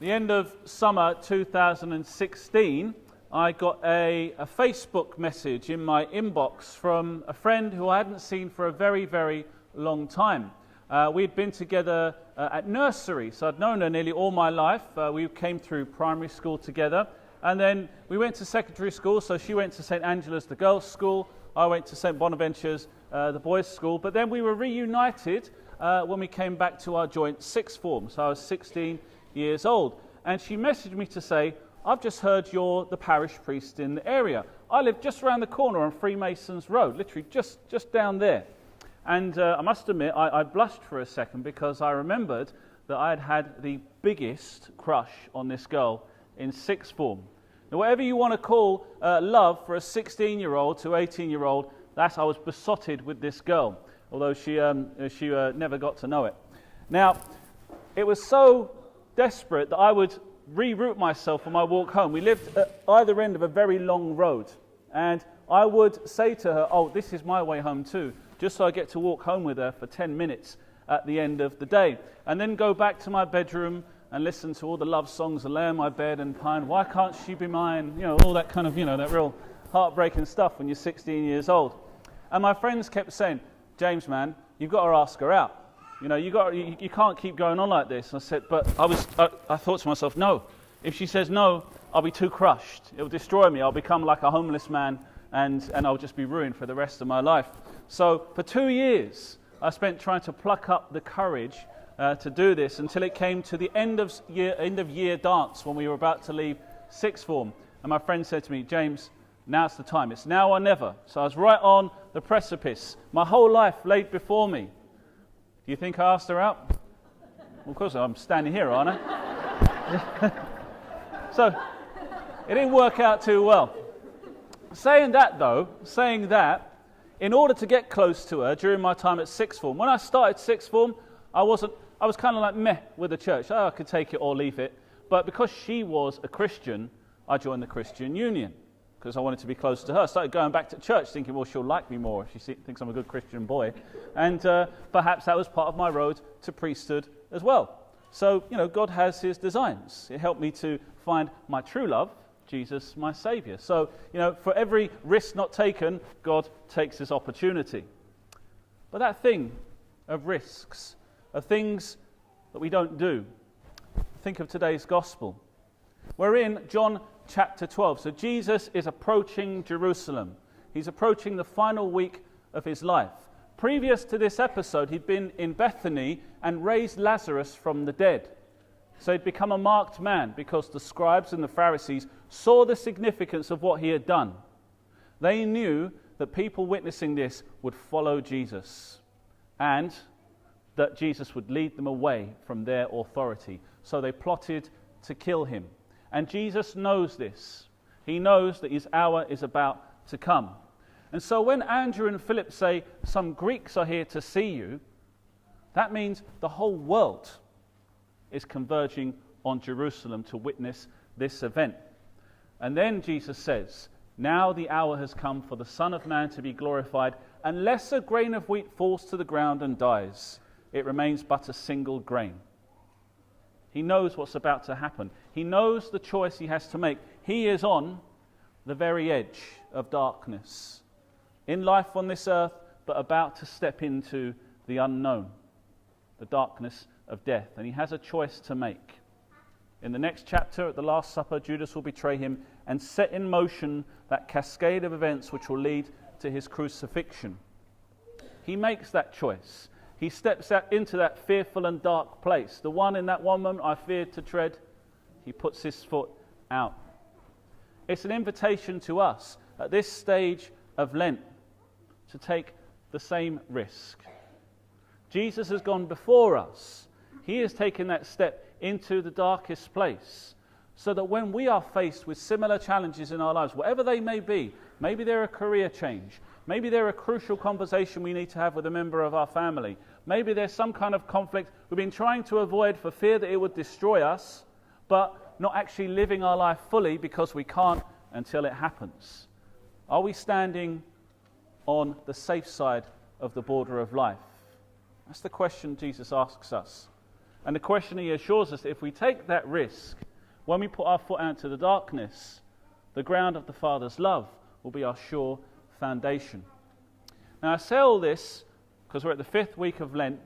The end of summer 2016, I got a Facebook message in my inbox from a friend who I hadn't seen for a very, very long time. We'd been together at nursery, so I'd known her nearly all my life. We came through primary school together, and then we went to secondary school, so she went to St. Angela's, the girls' school. I went to St. Bonaventure's, the boys' school. But then we were reunited when we came back to our joint sixth form, so I was 16 years old. And she messaged me to say, I've just heard you're the parish priest in the area. I live just around the corner on Freemasons Road, literally just down there. And I must admit, I blushed for a second because I remembered that I had had the biggest crush on this girl in sixth form. Now, whatever you want to call love for a 16-year-old to 18-year-old, I was besotted with this girl, although she never got to know it. Now, it was so desperate that I would reroute myself on my walk home. We lived at either end of a very long road, and I would say to her, oh, this is my way home too, just so I get to walk home with her for 10 minutes at the end of the day, and then go back to my bedroom and listen to all the love songs and lay on my bed and pine, why can't she be mine? All that kind of, that real heartbreaking stuff when you're 16 years old. And my friends kept saying, James, man, you've got to ask her out. You can't keep going on like this. And I said, but I thought to myself, no. If she says no, I'll be too crushed. It'll destroy me. I'll become like a homeless man, and I'll just be ruined for the rest of my life. So for 2 years, I spent trying to pluck up the courage to do this until it came to the end of year dance when we were about to leave sixth form. And my friend said to me, James, now's the time. It's now or never. So I was right on the precipice. My whole life laid before me. Do you think I asked her out? Well, of course, I'm standing here, aren't I? So, it didn't work out too well. Saying that, in order to get close to her during my time at sixth form, when I started sixth form, I was kind of like meh with the church. I could take it or leave it. But because she was a Christian, I joined the Christian Union because I wanted to be closer to her. I started going back to church thinking, well, she'll like me more if she thinks I'm a good Christian boy. And perhaps that was part of my road to priesthood as well. So, God has his designs. It helped me to find my true love, Jesus, my Saviour. So, for every risk not taken, God takes this opportunity. But that thing of risks, of things that we don't do, think of today's gospel. We're in John chapter 12. So Jesus is approaching Jerusalem. He's approaching the final week of his life. Previous to this episode, he'd been in Bethany and raised Lazarus from the dead. So he'd become a marked man because the scribes and the Pharisees saw the significance of what he had done. They knew that people witnessing this would follow Jesus and that Jesus would lead them away from their authority. So they plotted to kill him. And Jesus knows this. He knows that his hour is about to come. And so when Andrew and Philip say, some Greeks are here to see you, that means the whole world is converging on Jerusalem to witness this event. And then Jesus says, now the hour has come for the Son of Man to be glorified. Unless a grain of wheat falls to the ground and dies, it remains but a single grain. He knows what's about to happen. He knows the choice he has to make. He is on the very edge of darkness. In life on this earth, but about to step into the unknown, the darkness of death. And he has a choice to make. In the next chapter, at the Last Supper, Judas will betray him and set in motion that cascade of events which will lead to his crucifixion. He makes that choice. He steps out into that fearful and dark place. The one in that one moment I feared to tread, he puts his foot out. It's an invitation to us at this stage of Lent to take the same risk. Jesus has gone before us. He has taken that step into the darkest place so that when we are faced with similar challenges in our lives, whatever they may be, maybe they're a career change, maybe they're a crucial conversation we need to have with a member of our family, maybe there's some kind of conflict we've been trying to avoid for fear that it would destroy us, but not actually living our life fully because we can't until it happens. Are we standing on the safe side of the border of life? That's the question Jesus asks us. And the question he assures us, if we take that risk, when we put our foot out into the darkness, the ground of the Father's love will be our sure foundation. Now I say all this because we're at the 5th week of Lent,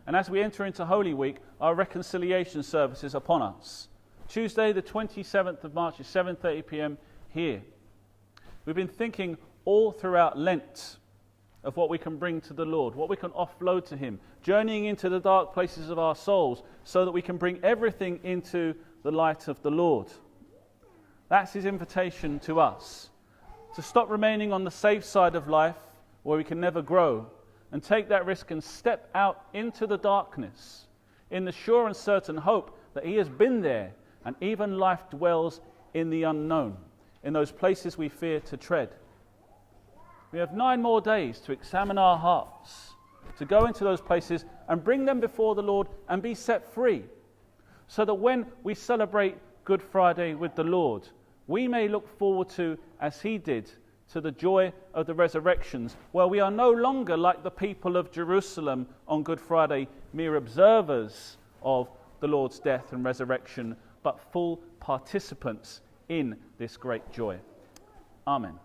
and as we enter into Holy Week, our reconciliation service is upon us. Tuesday the 27th of March is 7:30 p.m. here. We've been thinking all throughout Lent of what we can bring to the Lord, what we can offload to Him, journeying into the dark places of our souls so that we can bring everything into the light of the Lord. That's His invitation to us, to stop remaining on the safe side of life where we can never grow, and take that risk and step out into the darkness in the sure and certain hope that He has been there, and even life dwells in the unknown, in those places we fear to tread. We have 9 more days to examine our hearts, to go into those places and bring them before the Lord and be set free, so that when we celebrate Good Friday with the Lord, we may look forward to, as He did, to the joy of the resurrections, where we are no longer like the people of Jerusalem on Good Friday, mere observers of the Lord's death and resurrection, but full participants in this great joy. Amen.